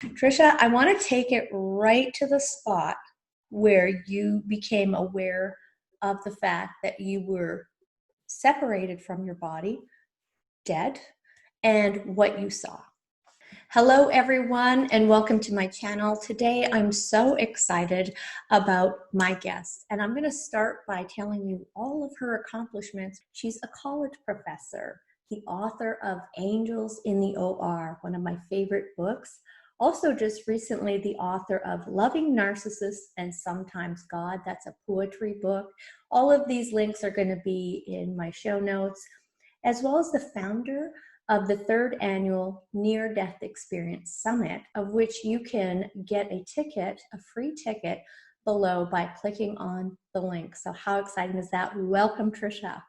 Tricia, I want to take it right to the spot where you became aware of the fact that you were separated from your body, dead, and what you saw. Hello, everyone, and welcome to my channel. Today, I'm so excited about my guest, and I'm going to start by telling you all of her accomplishments. She's a college professor, the author of Angels in the OR, one of my favorite books. Also, just recently, the author of Loving Narcissists and Sometimes God. That's a poetry book. All of these links are going to be in my show notes, as well as the founder of the third annual Near-Death Experience Summit, of which you can get a ticket, a free ticket, below by clicking on the link. So how exciting is that? Welcome, Tricia.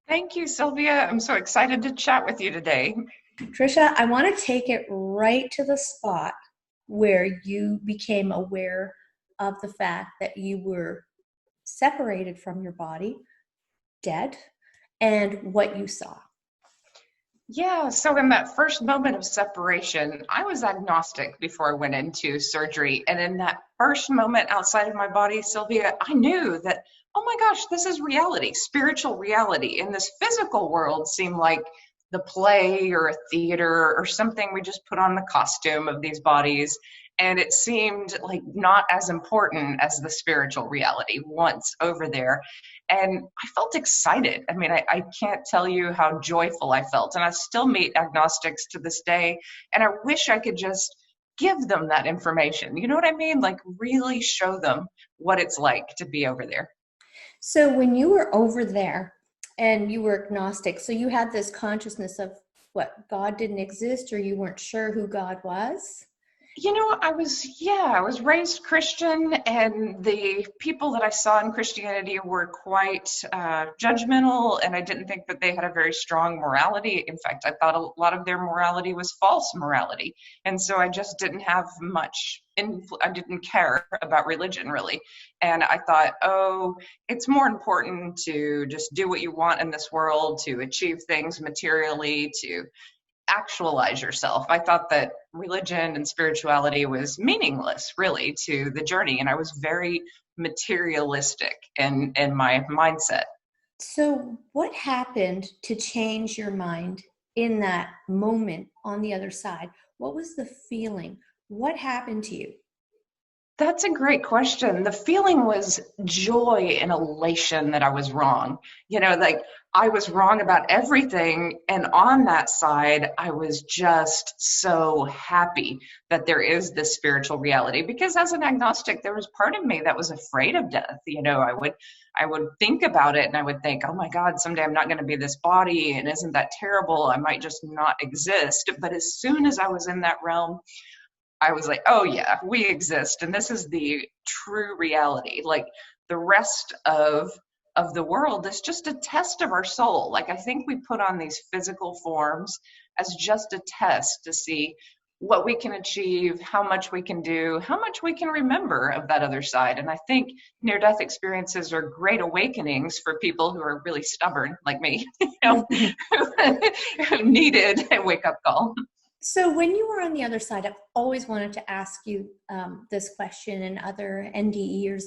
Thank you, Silvia. I'm so excited to chat with you today. Tricia, I want to take it right to the spot where you became aware of the fact that you were separated from your body, dead, and what you saw. Yeah, so in that first moment of separation, I was agnostic before I went into surgery. And in that first moment outside of my body, Silvia, I knew that, oh my gosh, this is reality, spiritual reality. And this physical world seemed like the play or a theater or something we just put on the costume of these bodies. And it seemed like not as important as the spiritual reality once over there. And I felt excited. I mean, I can't tell you how joyful I felt. And I still meet agnostics to this day. And I wish I could just give them that information. You know what I mean? Like really show them what it's like to be over there. So when you were over there and you were agnostic, so you had this consciousness of what, God didn't exist, or you weren't sure who God was? You know, I was raised Christian, and the people that I saw in Christianity were quite judgmental, and I didn't think that they had a very strong morality. In fact, I thought a lot of their morality was false morality, and so I just didn't have much I didn't care about religion really. And I thought, oh, it's more important to just do what you want in this world, to achieve things materially, to actualize yourself. I thought that religion and spirituality was meaningless, really, to the journey. And I was very materialistic in my mindset. So what happened to change your mind in that moment on the other side? What was the feeling? What happened to you? That's a great question. The feeling was joy and elation that I was wrong. You know, like I was wrong about everything. And on that side, I was just so happy that there is this spiritual reality. Because as an agnostic, there was part of me that was afraid of death. You know, I would think about it and I would think, oh my God, someday I'm not going to be this body. And isn't that terrible? I might just not exist. But as soon as I was in that realm, I was like, oh yeah, we exist. And this is the true reality. Like the rest of the world is just a test of our soul. Like I think we put on these physical forms as just a test to see what we can achieve, how much we can do, how much we can remember of that other side. And I think near-death experiences are great awakenings for people who are really stubborn like me, you know, who needed a wake-up call. So when you were on the other side, I've always wanted to ask you this question and other NDEers.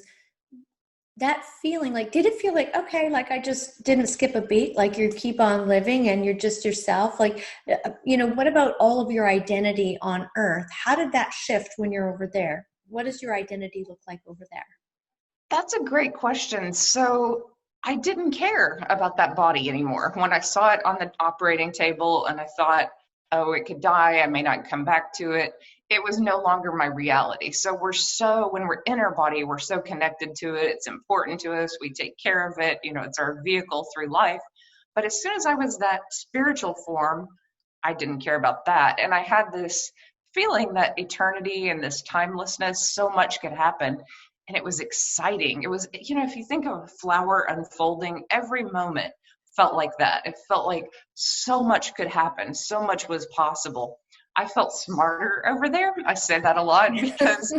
That feeling, like, did it feel like, okay, like I just didn't skip a beat, like you keep on living and you're just yourself? Like, you know, what about all of your identity on Earth? How did that shift when you're over there? What does your identity look like over there? That's a great question. So I didn't care about that body anymore. When I saw it on the operating table and I thought, oh, it could die, I may not come back to it, it was no longer my reality. So when we're in our body, we're so connected to it. It's important to us. We take care of it. You know, it's our vehicle through life. But as soon as I was that spiritual form, I didn't care about that. And I had this feeling that eternity and this timelessness, so much could happen. And it was exciting. It was, you know, if you think of a flower unfolding, every moment felt like that. It felt like so much could happen, so much was possible. I felt smarter over there. I say that a lot because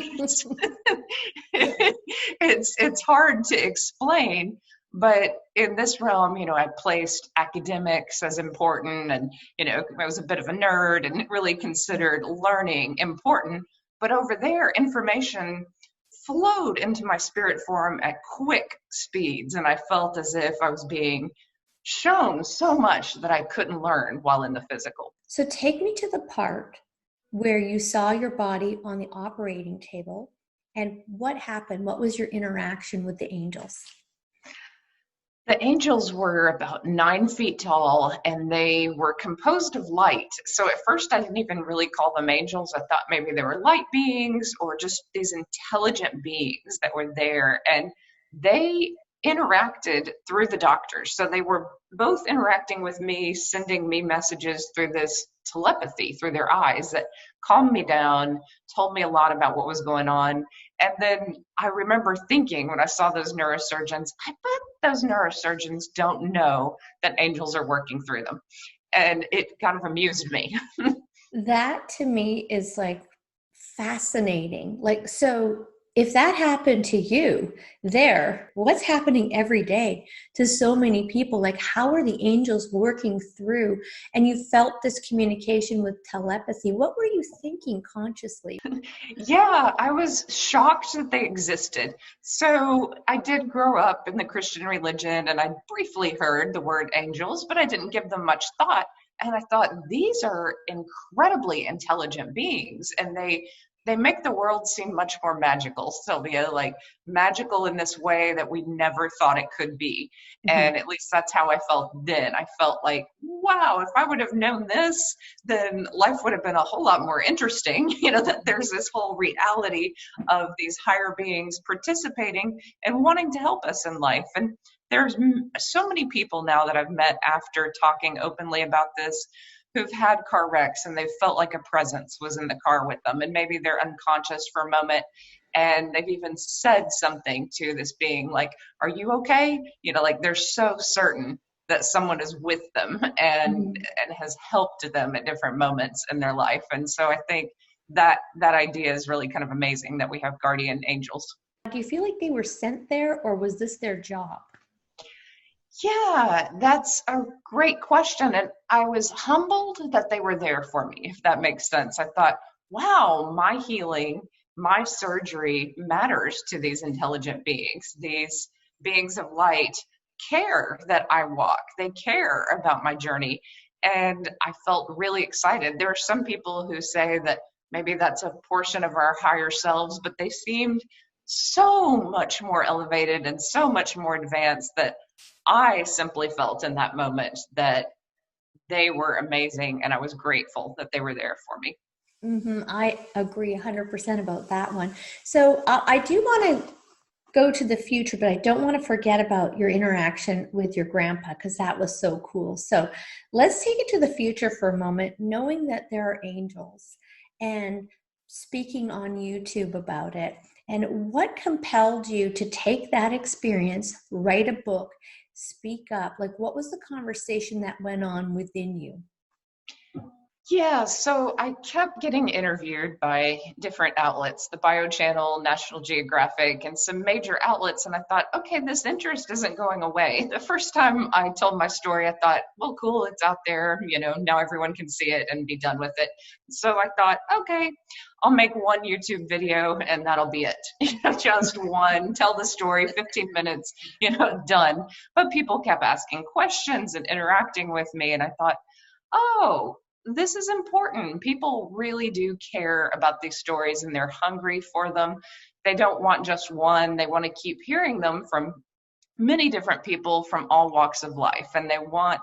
it's hard to explain, But in this realm, I placed academics as important, and, I was a bit of a nerd and really considered learning important. But over there, information flowed into my spirit form at quick speeds, and I felt as if I was being shown so much that I couldn't learn while in the physical. So take me to the part where you saw your body on the operating table, and what happened? What was your interaction with the angels? The angels were about 9 feet tall, and they were composed of light. So at first, I didn't even really call them angels. I thought maybe they were light beings or just these intelligent beings that were there. And they interacted through the doctors. So they were both interacting with me, sending me messages through this telepathy, through their eyes, that calmed me down, told me a lot about what was going on. And then I remember thinking, when I saw those neurosurgeons, I bet those neurosurgeons don't know that angels are working through them. And it kind of amused me. That to me is like fascinating. Like, so if that happened to you there, what's happening every day to so many people? Like, how are the angels working through? And you felt this communication with telepathy. What were you thinking consciously? Yeah, I was shocked that they existed. So I did grow up in the Christian religion, and I briefly heard the word angels, but I didn't give them much thought. And I thought, these are incredibly intelligent beings, and they make the world seem much more magical, Sylvia, like magical in this way that we never thought it could be. Mhm. And at least that's how I felt then. I felt like, wow, if I would have known this, then life would have been a whole lot more interesting. That there's this whole reality of these higher beings participating and wanting to help us in life. And there's so many people now that I've met after talking openly about this who've had car wrecks, and they've felt like a presence was in the car with them, and maybe they're unconscious for a moment, and they've even said something to this being like, are you okay? Like they're so certain that someone is with them and Mhm. has helped them at different moments in their life. And so I think that idea is really kind of amazing, that we have guardian angels. Do you feel like they were sent there, or was this their job? Yeah, that's a great question. And I was humbled that they were there for me, if that makes sense. I thought, wow, my healing, my surgery matters to these intelligent beings. These beings of light care that I walk, they care about my journey. And I felt really excited. There are some people who say that maybe that's a portion of our higher selves, but they seemed so much more elevated and so much more advanced that I simply felt in that moment that they were amazing, and I was grateful that they were there for me. I agree 100% about that one. So I do want to go to the future, but I don't want to forget about your interaction with your grandpa, because that was so cool. So let's take it to the future for a moment, knowing that there are angels and speaking on YouTube about it. And what compelled you to take that experience, write a book, speak up? Like, what was the conversation that went on within you? Yeah, so I kept getting interviewed by different outlets, the Bio Channel, National Geographic, and some major outlets. And I thought, okay, this interest isn't going away. The first time I told my story, I thought, well, cool, it's out there. Now everyone can see it and be done with it. So I thought, okay, I'll make one YouTube video and that'll be it. Just one, tell the story, 15 minutes, done. But people kept asking questions and interacting with me. And I thought, oh, this is important. People really do care about these stories, and they're hungry for them. They don't want just one. They want to keep hearing them from many different people from all walks of life. And they want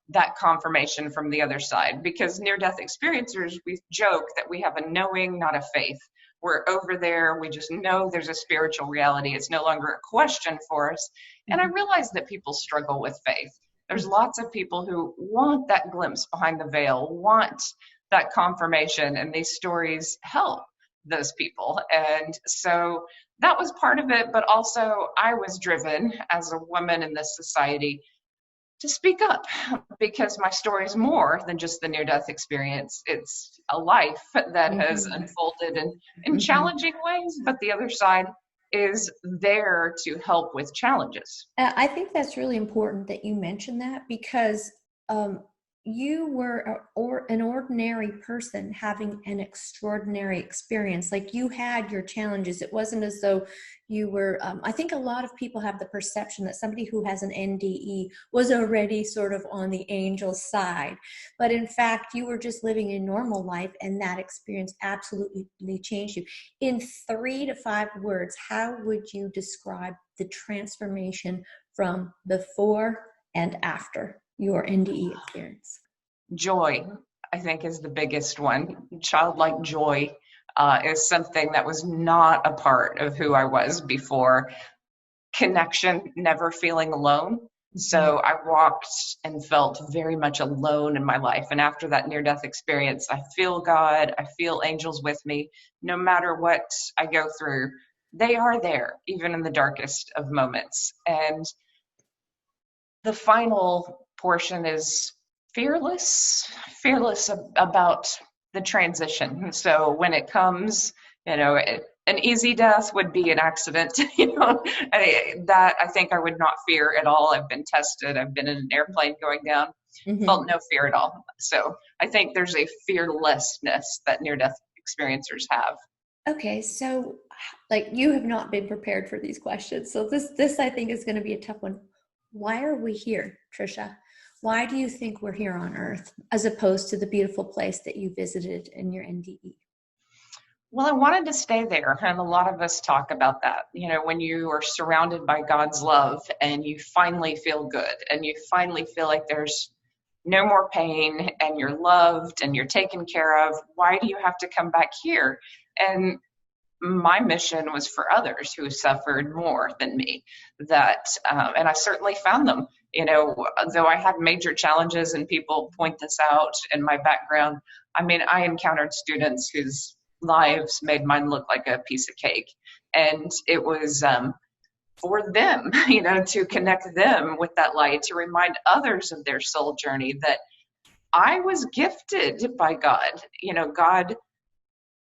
that confirmation from the other side, because near death experiencers, we joke that we have a knowing, not a faith. We're over there. We just know there's a spiritual reality. It's no longer a question for us. And I realize that people struggle with faith. There's lots of people who want that glimpse behind the veil, want that confirmation, and these stories help those people. And so that was part of it, but also I was driven as a woman in this society to speak up, because my story is more than just the near death experience. It's a life that has Mhm. unfolded in Mhm. challenging ways, but the other side is there to help with challenges. I think that's really important that you mention that, because um, you were an ordinary person having an extraordinary experience. Like, you had your challenges. It wasn't as though you were, I think a lot of people have the perception that somebody who has an NDE was already sort of on the angel side. But in fact, you were just living a normal life, and that experience absolutely changed you. In 3 to 5 words, how would you describe the transformation from before and after your NDE experience? Joy, I think, is the biggest one. Childlike joy is something that was not a part of who I was before. Connection, never feeling alone. So I walked and felt very much alone in my life. And after that near death experience, I feel God, I feel angels with me. No matter what I go through, they are there, even in the darkest of moments. And the final portion is fearless about the transition. So when it comes, an easy death would be an accident, that I think I would not fear at all. I've been tested. I've been in an airplane going down, felt no fear at all. So I think there's a fearlessness that near-death experiencers have. Okay, so like, you have not been prepared for these questions. So this I think is going to be a tough one. Why are we here, Tricia? Why do you think we're here on Earth as opposed to the beautiful place that you visited in your NDE? Well, I wanted to stay there, and a lot of us talk about that. When you are surrounded by God's love and you finally feel good and you finally feel like there's no more pain and you're loved and you're taken care of, why do you have to come back here? And my mission was for others who suffered more than me. And I certainly found them. Though I had major challenges and people point this out in my background, I mean, I encountered students whose lives made mine look like a piece of cake. And it was for them, to connect them with that light, to remind others of their soul journey, that I was gifted by God. God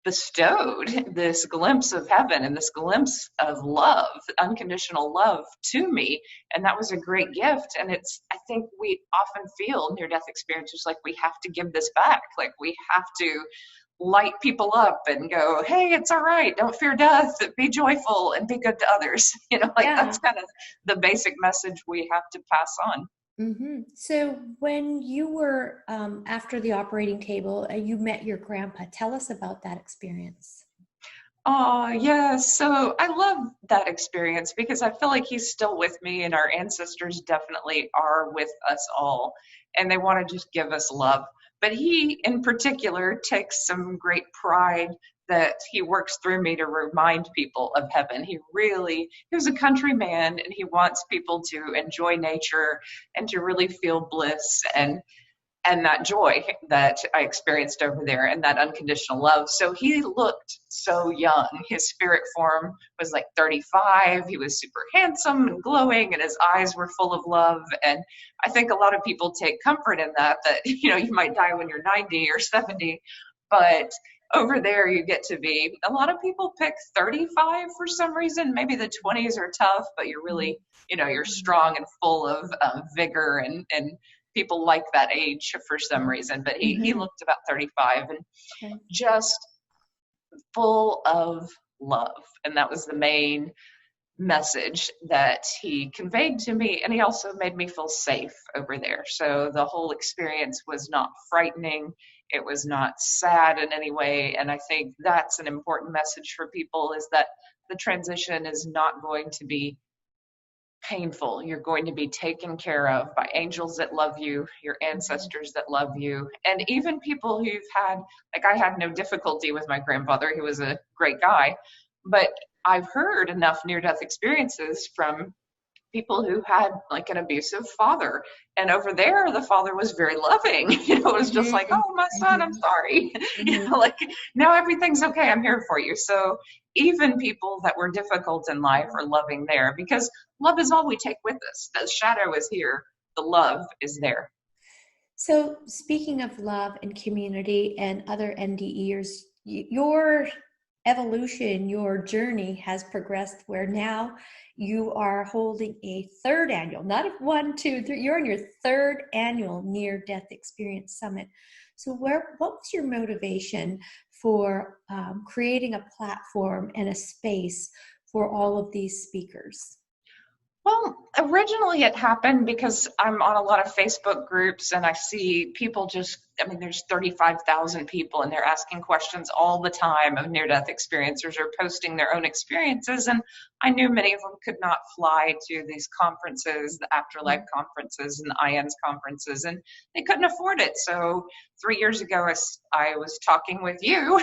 bestowed this glimpse of heaven and this glimpse of love, unconditional love, to me. And that was a great gift. And I think we often feel near death experiences like we have to give this back. Like we have to light people up and go, hey, it's all right. Don't fear death. Be joyful and be good to others. That's kind of the basic message we have to pass on. So when you were after the operating table, you met your grandpa. Tell us about that experience. Oh, yes. So I love that experience because I feel like he's still with me, and our ancestors definitely are with us all, and they want to just give us love. But he, in particular, takes some great pride that he works through me to remind people of heaven. He was a country man, and he wants people to enjoy nature and to really feel bliss and that joy that I experienced over there and that unconditional love. So he looked so young. His spirit form was like 35. He was super handsome and glowing, and his eyes were full of love. And I think a lot of people take comfort in that you might die when you're 90 or 70, but over there you get to be, a lot of people pick 35 for some reason. Maybe the 20s are tough, but you're really, you're strong and full of vigor, and people like that age for some reason. But he looked about 35 and just full of love. And that was the main message that he conveyed to me. And he also made me feel safe over there. So the whole experience was not frightening. It was not sad in any way. And I think that's an important message for people, is that the transition is not going to be painful. You're going to be taken care of by angels that love you, your ancestors that love you, and even people who've had, like, I had no difficulty with my grandfather. He was a great guy, but I've heard enough near-death experiences from people who had like an abusive father, and over there the father was very loving. It was just like, oh, my son, I'm sorry. Like, now everything's okay, I'm here for you. So even people that were difficult in life are loving there, because love is all we take with us. The shadow is here, the love is there. So speaking of love and community and other NDEers, your evolution, your journey has progressed where now you are holding a third annual, not 1, 2, 3, you're on your third annual Near-Death Experience Summit. So what was your motivation for creating a platform and a space for all of these speakers? Well, originally it happened because I'm on a lot of Facebook groups and I see people there's 35,000 people and they're asking questions all the time of near-death experiencers or posting their own experiences. And I knew many of them could not fly to these conferences, the afterlife conferences and the IANS conferences, and they couldn't afford it. So 3 years ago, I was talking with you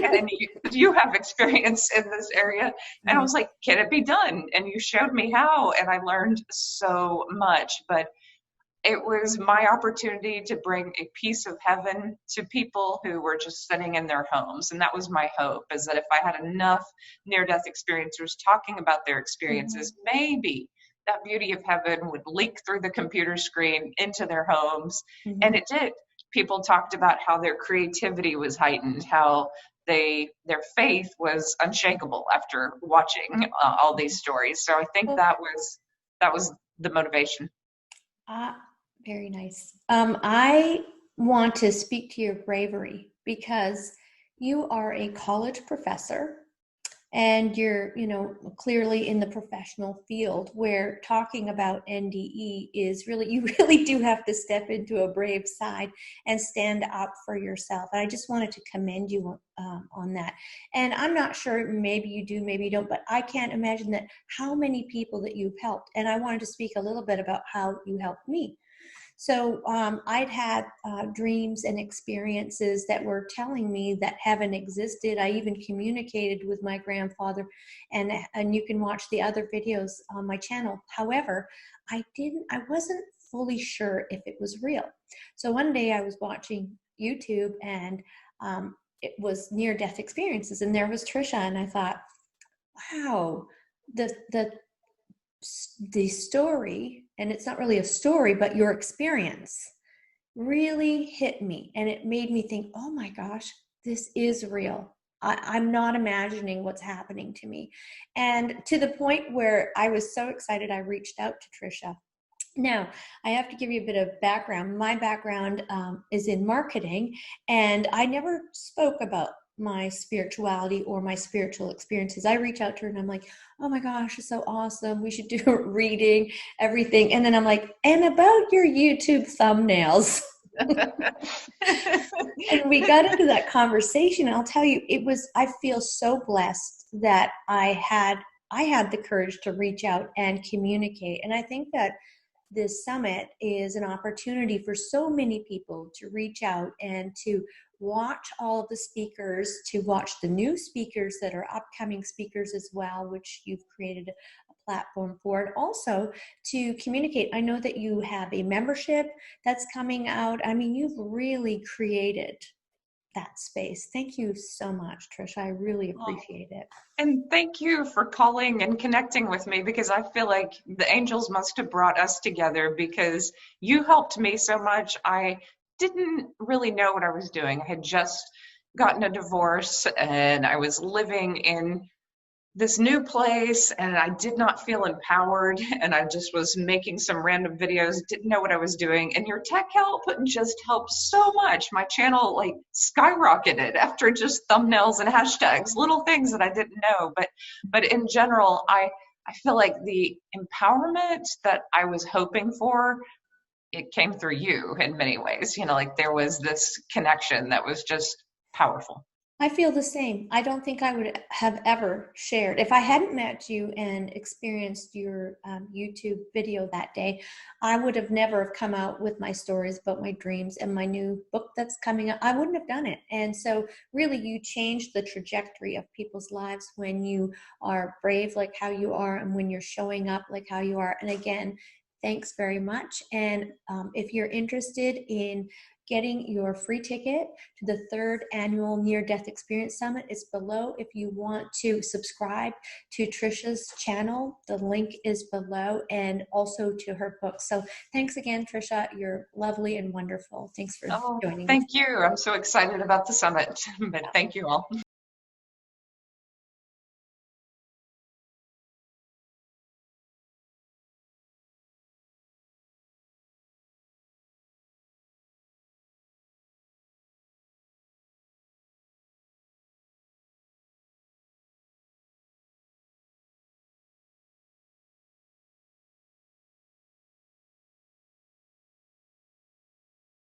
and you have experience in this area. And I was like, can it be done? And you showed me how, and I learned so much. But it was my opportunity to bring a piece of heaven to people who were just sitting in their homes. And that was my hope, is that if I had enough near-death experiencers talking about their experiences, maybe that beauty of heaven would leak through the computer screen into their homes. And it did. People talked about how their creativity was heightened, how their faith was unshakable after watching all these stories. So I think that was the motivation. Very nice. I want to speak to your bravery because you are a college professor and you're, clearly in the professional field where talking about NDE is really, you really do have to step into a brave side and stand up for yourself. And I just wanted to commend you on that. And I'm not sure, maybe you do, maybe you don't, but I can't imagine that how many people that you've helped. And I wanted to speak a little bit about how you helped me. So I'd had dreams and experiences that were telling me that heaven existed. I even communicated with my grandfather, and you can watch the other videos on my channel. However, I wasn't fully sure if it was real. So one day I was watching YouTube, and it was near-death experiences, and there was Tricia, and I thought, wow, the story, and it's not really a story, but your experience really hit me, and it made me think, oh my gosh, this is real. I'm not imagining what's happening to me. And to the point where I was so excited, I reached out to Tricia. Now, I have to give you a bit of background. My background is in marketing, and I never spoke about my spirituality or my spiritual experiences. I reach out to her and I'm like, oh my gosh, it's so awesome. We should do a reading, everything. And then I'm like, and about your YouTube thumbnails. And we got into that conversation. And I'll tell you, I feel so blessed that I had the courage to reach out and communicate. And I think that this summit is an opportunity for so many people to reach out and to watch all of the speakers, to watch the new speakers that are upcoming speakers as well, which you've created a platform for, and also to communicate. I know that you have a membership that's coming out. I mean, you've really created that space. Thank you so much, Tricia. I really appreciate it. And thank you for calling and connecting with me, because I feel like the angels must have brought us together, because you helped me so much. I didn't really know what I was doing. I had just gotten a divorce and I was living in this new place and I did not feel empowered, and I just was making some random videos, didn't know what I was doing, and your tech help just helped so much. My channel like skyrocketed after just thumbnails and hashtags, little things that I didn't know. But in general, I feel like the empowerment that I was hoping for, it came through you in many ways. Like there was this connection that was just powerful. I feel the same. I don't think I would have ever shared. If I hadn't met you and experienced your YouTube video that day, I would have never have come out with my stories about my dreams and my new book that's coming out. I wouldn't have done it. And so really you change the trajectory of people's lives when you are brave like how you are, and when you're showing up like how you are. And again, thanks very much. And if you're interested in getting your free ticket to the 3rd annual Near-Death Experience Summit, it's below. If you want to subscribe to Tricia's channel, the link is below, and also to her book. So thanks again, Tricia. You're lovely and wonderful. Thanks for joining me. Thank you. I'm so excited about the summit, but thank you all.